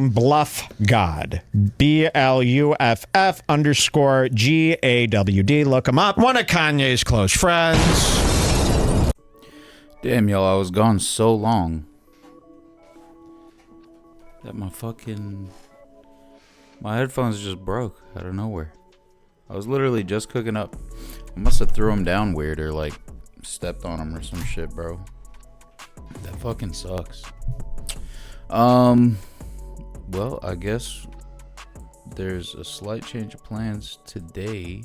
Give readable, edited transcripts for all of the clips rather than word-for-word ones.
bluffgawd. BLUFF_GAWD. Look him up. One of Kanye's close friends. Damn, y'all, I was gone so long that my headphones just broke out of nowhere. I was literally just cooking up. I must have threw them down weird or like stepped on them or some shit, bro. That fucking sucks. Well, I guess there's a slight change of plans today.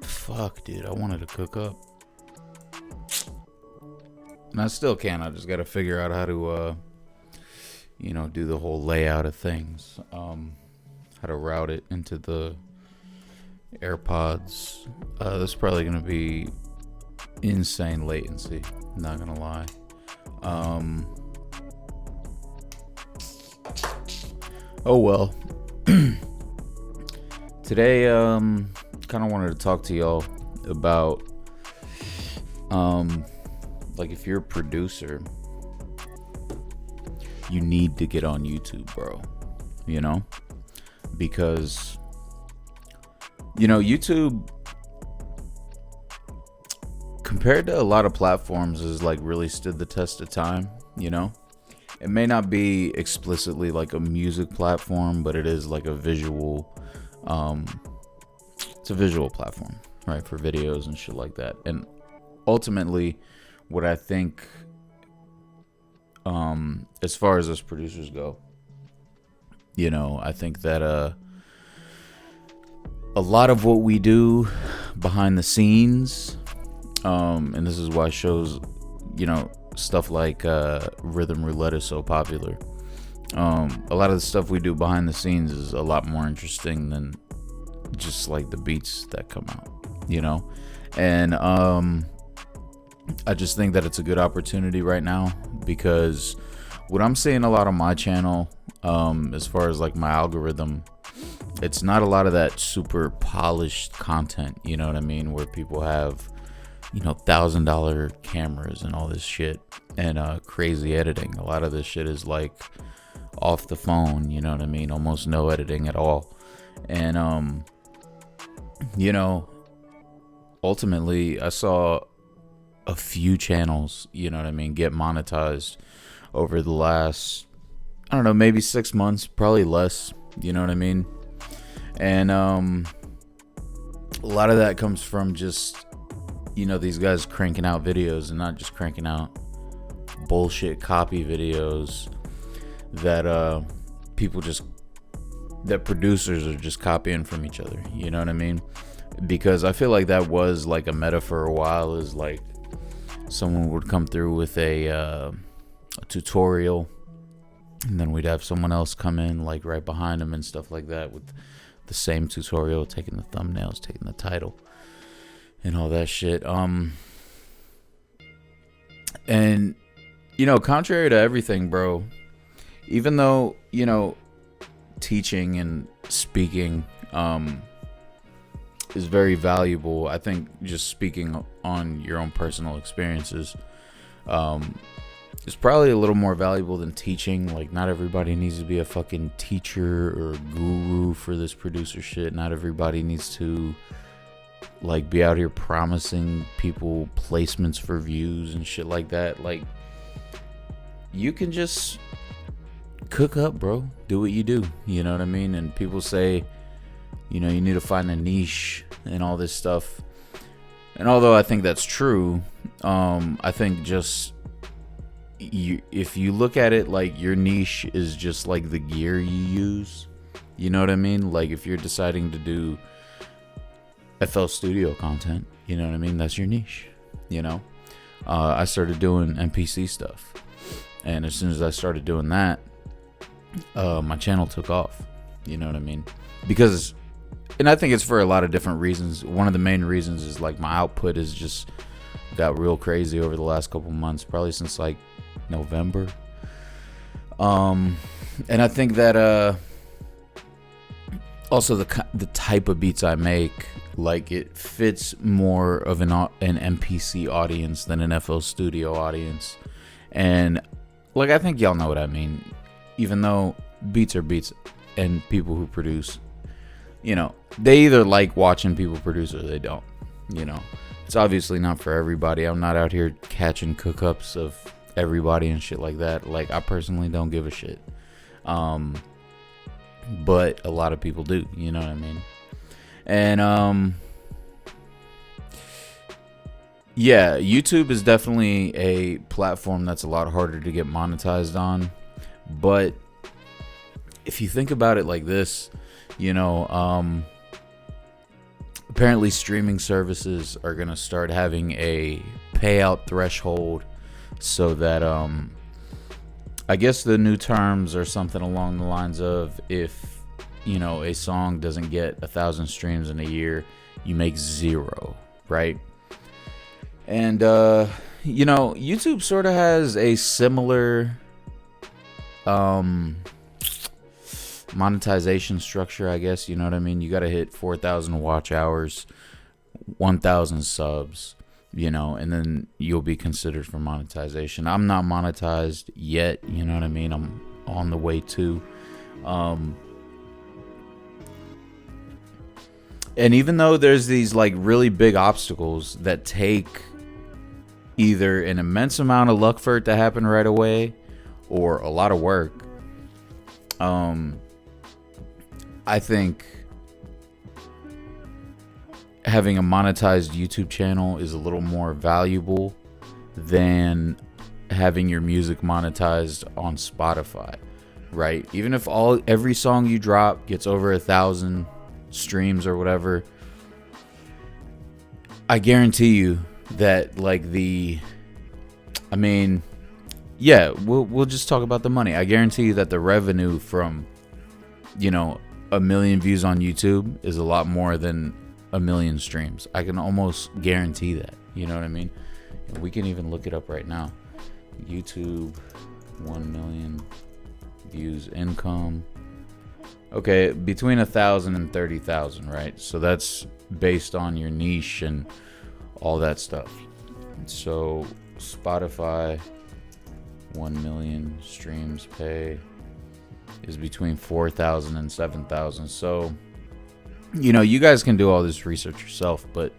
Fuck, dude, I wanted to cook up. And I still can. I just got to figure out how to, do the whole layout of things. How to route it into the AirPods. This is probably going to be insane latency. Not going to lie. Oh, well. Today, kind of wanted to talk to y'all about, like, if you're a producer, you need to get on YouTube, bro. You know? Because, YouTube, compared to a lot of platforms, has, like, really stood the test of time, It may not be explicitly, like, a music platform, but it is, like, a visual, it's a visual platform, right? For videos and shit like that. And ultimately, what I think, as far as us producers go, I think that a lot of what we do behind the scenes, and this is why shows, stuff like Rhythm Roulette is so popular. A lot of the stuff we do behind the scenes is a lot more interesting than just like the beats that come out, and I just think that it's a good opportunity right now, because what I'm seeing a lot on my channel, as far as like my algorithm, it's not a lot of that super polished content, you know what I mean, where people have, $1,000 cameras and all this shit and crazy editing. A lot of this shit is like off the phone, you know what I mean, almost no editing at all. And ultimately I saw a few channels, get monetized over the last, I don't know, maybe 6 months, probably less, you know what I mean? And a lot of that comes from just, these guys cranking out videos, and not just cranking out bullshit copy videos that that producers are just copying from each other, you know what I mean? Because I feel like that was like a meta for a while, is like someone would come through with a tutorial, and then we'd have someone else come in like right behind them and stuff like that with the same tutorial, taking the thumbnails, taking the title and all that shit. And contrary to everything, bro, even though teaching and speaking is very valuable, I think just speaking on your own personal experiences is probably a little more valuable than teaching. Like, not everybody needs to be a fucking teacher or guru for this producer shit. Not everybody needs to like be out here promising people placements for views and shit like that. Like, you can just cook up, bro. Do what you do, you know what I mean? And people say, you need to find a niche and all this stuff. And although I think that's true, I think just if you look at it like your niche is just like the gear you use, you know what I mean? Like, if you're deciding to do FL Studio content, you know what I mean? That's your niche, I started doing NPC stuff. And as soon as I started doing that, my channel took off, you know what I mean? Because, and I think it's for a lot of different reasons. One of the main reasons is like my output has just got real crazy over the last couple months, probably since like November. And I think that Also, the type of beats I make, like, it fits more of an MPC audience than an FL Studio audience. And, like, I think y'all know what I mean. Even though beats are beats, and people who produce, you know, they either like watching people produce or they don't. You know, it's obviously not for everybody. I'm not out here catching cook-ups of everybody and shit like that. Like, I personally don't give a shit. But a lot of people do, you know what I mean? And yeah, YouTube is definitely a platform that's a lot harder to get monetized on. But if you think about it like this, you know, apparently streaming services are going to start having a payout threshold so that I guess the new terms are something along the lines of, if, you know, a song doesn't get 1,000 streams in a year, you make 0, right? And, you know, YouTube sort of has a similar monetization structure, I guess, you know what I mean? You got to hit 4,000 watch hours, 1,000 subs, you know, and then you'll be considered for monetization. I'm not monetized yet, you know what I mean? I'm on the way to. And even though there's these like really big obstacles that take either an immense amount of luck for it to happen right away or a lot of work, I think having a monetized YouTube channel is a little more valuable than having your music monetized on Spotify, right? Even if every song you drop gets over 1,000 streams or whatever, I guarantee you that, like, I mean, yeah, we'll just talk about the money. I guarantee you that the revenue from, you know, 1 million views on YouTube is a lot more than 1 million streams. I can almost guarantee that. You know what I mean? We can even look it up right now. YouTube 1 million views income. Okay, between 1,000 and 30,000, right? So that's based on your niche and all that stuff. So Spotify 1 million streams pay is between 4,000 and 7,000. So, you know, you guys can do all this research yourself, but,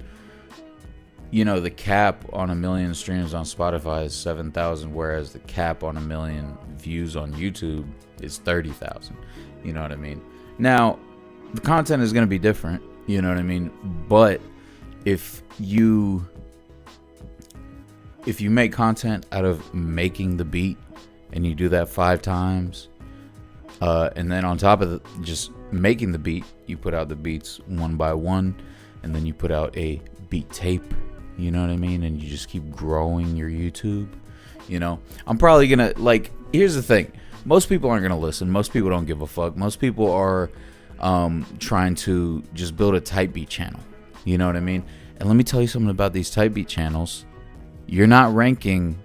you know, the cap on 1 million streams on Spotify is 7,000, whereas the cap on 1 million views on YouTube is 30,000. You know what I mean? Now, the content is going to be different, you know what I mean? But if you make content out of making the beat and you do that 5 times, and then on top of just making the beat, you put out the beats one by one, and then you put out a beat tape, you know what I mean? And you just keep growing your YouTube, you know? I'm probably gonna, like, here's the thing. Most people aren't gonna listen. Most people don't give a fuck. Most people are trying to just build a type beat channel, you know what I mean? And let me tell you something about these type beat channels. You're not ranking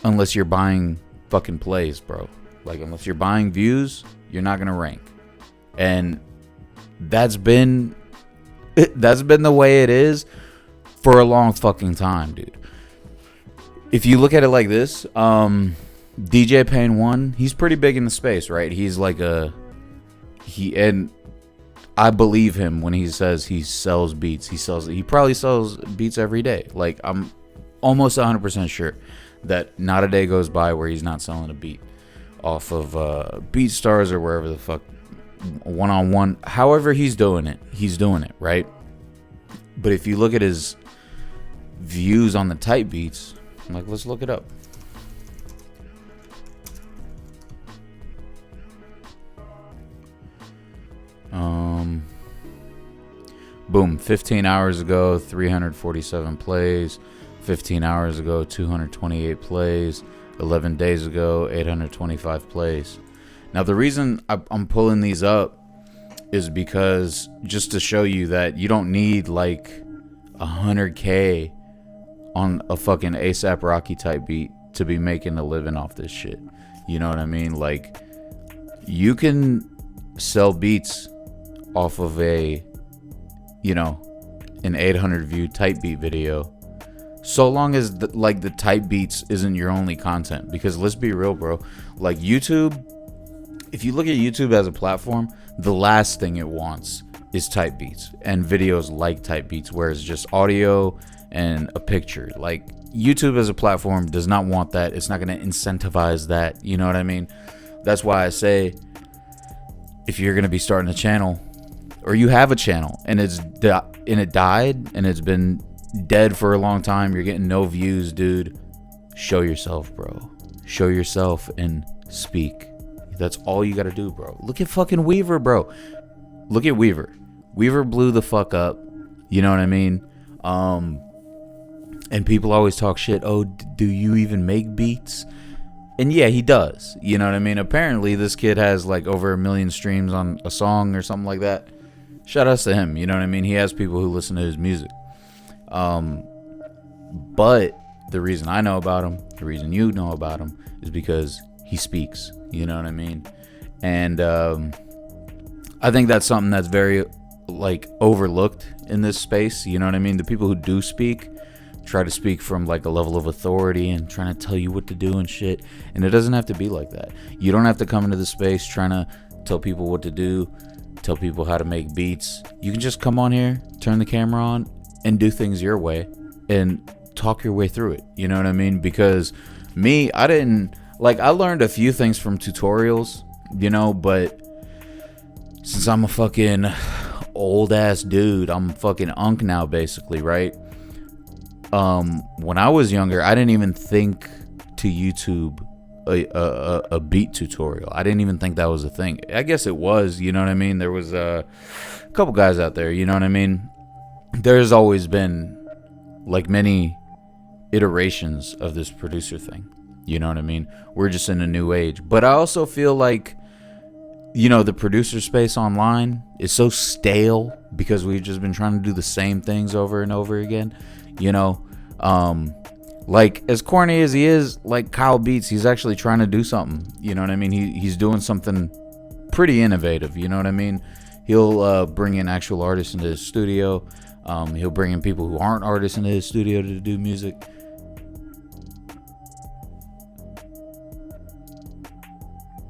unless you're buying fucking plays, bro. Like, unless you're buying views, you're not gonna rank. And that's been the way it is for a long fucking time, dude. If you look at it like this, DJ Pain 1, he's pretty big in the space, right? He's like and I believe him when he says he sells beats. He probably sells beats every day. Like, I'm almost 100% sure that not a day goes by where he's not selling a beat off of BeatStars or wherever the fuck, one-on-one. However he's doing it, right? But if you look at his views on the type beats, I'm like, let's look it up. Boom, 15 hours ago, 347 plays. 15 hours ago, 228 plays. 11 days ago, 825 plays. Now, the reason I'm pulling these up is because just to show you that you don't need like 100K on a fucking ASAP Rocky type beat to be making a living off this shit. You know what I mean? Like, you can sell beats off of a, you know, an 800 view type beat video, so long as the type beats isn't your only content. Because let's be real, bro, like YouTube, if you look at YouTube as a platform, the last thing it wants is type beats and videos like type beats, where it's just audio and a picture. Like, YouTube as a platform does not want that. It's not going to incentivize that. You know what I mean? That's why I say, if you're going to be starting a channel, or you have a channel and it died and it's been dead for a long time, you're getting no views, dude, show yourself, bro. Show yourself and speak. That's all you got to do, bro. Look at fucking Weaver, bro. Look at Weaver. Weaver blew the fuck up. You know what I mean? And people always talk shit. Oh, do you even make beats? And yeah, he does. You know what I mean? Apparently, this kid has like over 1 million streams on a song or something like that. Shout outs to him. You know what I mean? He has people who listen to his music. But the reason I know about him, the reason you know about him, is because he speaks. You know what I mean? And I think that's something that's very like overlooked in this space. You know what I mean? The people who do speak try to speak from like a level of authority and trying to tell you what to do and shit. And it doesn't have to be like that. You don't have to come into the space trying to tell people what to do, tell people how to make beats. You can just come on here, turn the camera on, and do things your way and talk your way through it. You know what I mean? Because me, I learned a few things from tutorials, you know, but since I'm a fucking old ass dude, I'm fucking unk now, basically, right? When I was younger, I didn't even think to YouTube a beat tutorial. I didn't even think that was a thing. I guess it was, you know what I mean? There was a couple guys out there, you know what I mean? There's always been like many iterations of this producer thing. You know what I mean? We're just in a new age. But I also feel like, you know, the producer space online is so stale because we've just been trying to do the same things over and over again. You know, like as corny as he is, like Kyle Beats, he's actually trying to do something. You know what I mean? He's doing something pretty innovative. You know what I mean? He'll bring in actual artists into his studio. He'll bring in people who aren't artists into his studio to do music.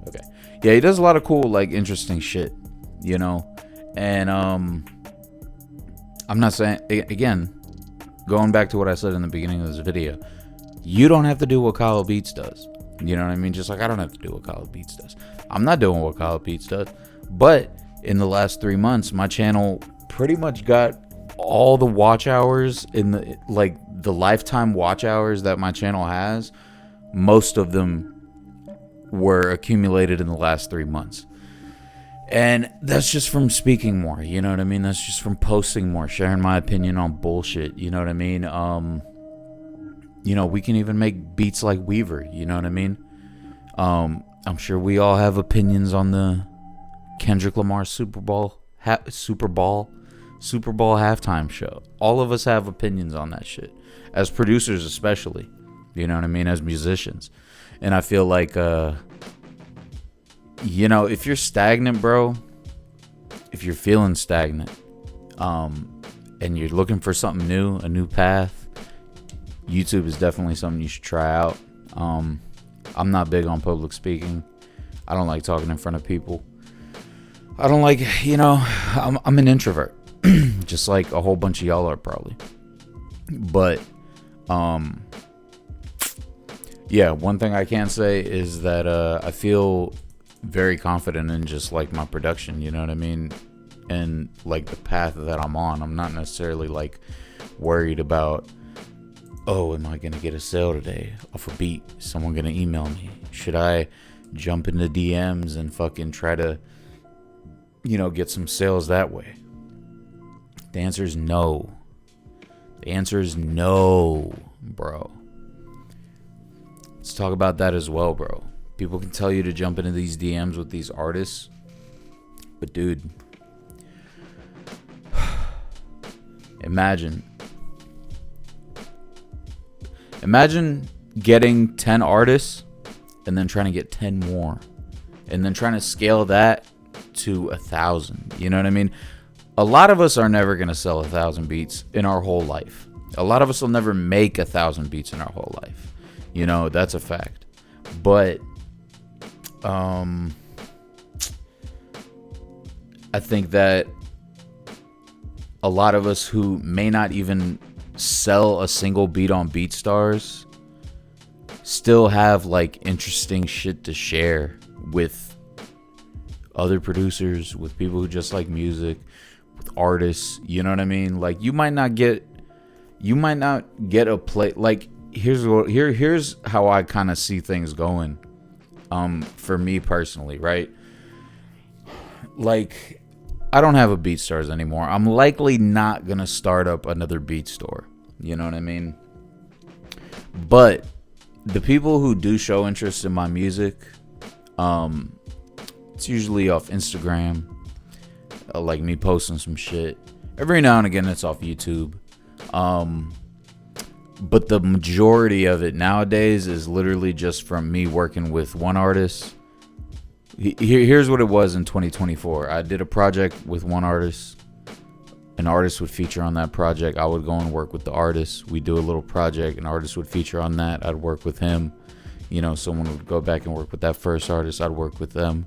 Okay. Yeah, he does a lot of cool, like, interesting shit, you know? And I'm not saying, again, going back to what I said in the beginning of this video, you don't have to do what Kyle Beats does. You know what I mean? Just like I don't have to do what Kyle Beats does. I'm not doing what Kyle Beats does. But in the last 3 months, my channel pretty much got all the watch hours in the, like, the lifetime watch hours that my channel has. Most of them were accumulated in the last 3 months. And that's just from speaking more, you know what I mean? That's just from posting more, sharing my opinion on bullshit, you know what I mean? You know, we can even make beats like Weaver, you know what I mean? I'm sure we all have opinions on the Kendrick Lamar Super Bowl halftime show. All of us have opinions on that shit, as producers especially, you know what I mean, as musicians. And I feel like you know, if you're stagnant, bro, if you're feeling stagnant, and you're looking for something new, a new path, YouTube is definitely something you should try out. I'm not big on public speaking. I don't like talking in front of people. I don't like, you know, I'm an introvert, just like a whole bunch of y'all are probably. But, yeah, one thing I can say is that I feel very confident in just like my production, you know what I mean, and like the path that I'm on. I'm not necessarily like worried about, oh, am I gonna get a sale today off a beat? Is someone gonna email me? Should I jump into DMs and fucking try to, you know, get some sales that way? The answer is no. The answer is no, bro. Let's talk about that as well, bro. People can tell you to jump into these DMs with these artists, but dude, imagine getting 10 artists and then trying to get 10 more, and then trying to scale that to 1,000. You know what I mean? A lot of us are never going to sell 1,000 beats in our whole life. A lot of us will never make 1,000 beats in our whole life. You know, that's a fact. But I think that a lot of us who may not even sell a single beat on BeatStars still have like interesting shit to share with other producers, with people who just like music, with artists. You know what I mean? Like you might not get a play. Like here's how I kind of see things going. For me personally, right? Like I don't have a BeatStars anymore. I'm likely not gonna start up another beat store. You know what I mean? But the people who do show interest in my music, it's usually off Instagram, like me posting some shit. Every now and again, it's off YouTube. But the majority of it nowadays is literally just from me working with one artist. Here's what it was in 2024. I did a project with one artist. An artist would feature on that project. I would go and work with the artist. We'd do a little project. An artist would feature on that. I'd work with him. You know, someone would go back and work with that first artist. I'd work with them.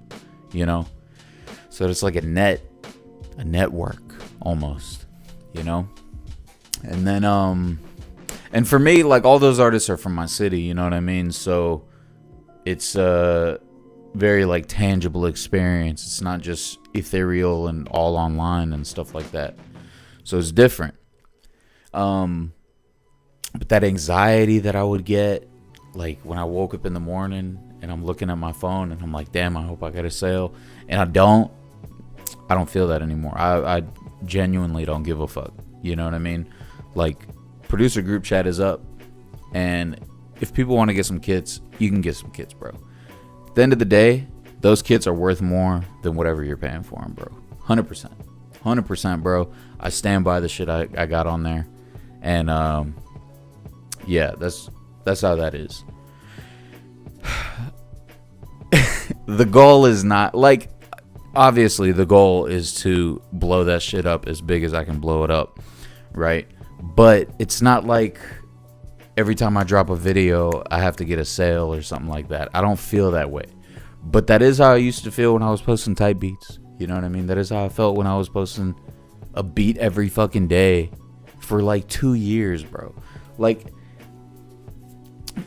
You know? So it's like a network almost. You know? And then, and for me, like all those artists are from my city. You know what I mean? So it's a very like tangible experience. It's not just ethereal and all online and stuff like that. So it's different. But that anxiety that I would get, like when I woke up in the morning and I'm looking at my phone and I'm like, damn, I hope I get a sale. And I don't feel that anymore. I genuinely don't give a fuck. You know what I mean? Like producer group chat is up. And if people want to get some kits, you can get some kits, bro. At the end of the day, those kits are worth more than whatever you're paying for them, bro. 100%. 100%, bro. I stand by the shit I got on there. And, yeah, that's how that is. The goal is not, like, obviously the goal is to blow that shit up as big as I can blow it up, right? But it's not like every time I drop a video, I have to get a sale or something like that. I don't feel that way. But that is how I used to feel when I was posting type beats. You know what I mean? That is how I felt when I was posting a beat every fucking day for like 2 years, bro. Like,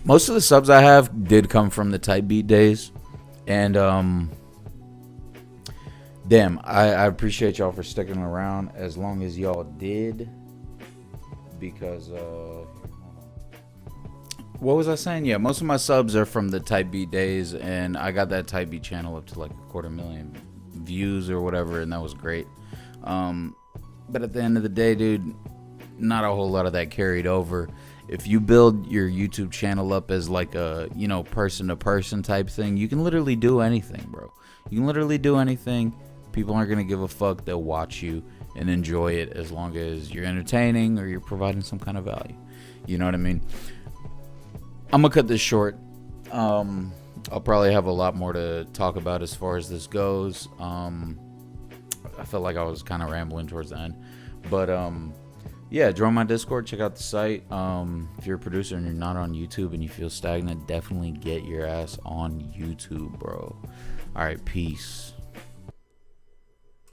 most of the subs I have did come from the type beat days. And, damn, I appreciate y'all for sticking around as long as y'all did. Because, what was I saying? Yeah, most of my subs are from the type beat days, and I got that type beat channel up to like 250,000 views or whatever, and that was great. But at the end of the day, dude, not a whole lot of that carried over. If you build your YouTube channel up as like a, you know, person to person type thing, you can literally do anything, bro. You can literally do anything. People aren't gonna give a fuck. They'll watch you and enjoy it as long as you're entertaining or you're providing some kind of value. You know what I mean? I'm gonna cut this short. I'll probably have a lot more to talk about as far as this goes. I felt like I was kind of rambling towards the end, but yeah, join my Discord, check out the site. If you're a producer and you're not on YouTube and you feel stagnant, definitely get your ass on YouTube, bro. All right, peace.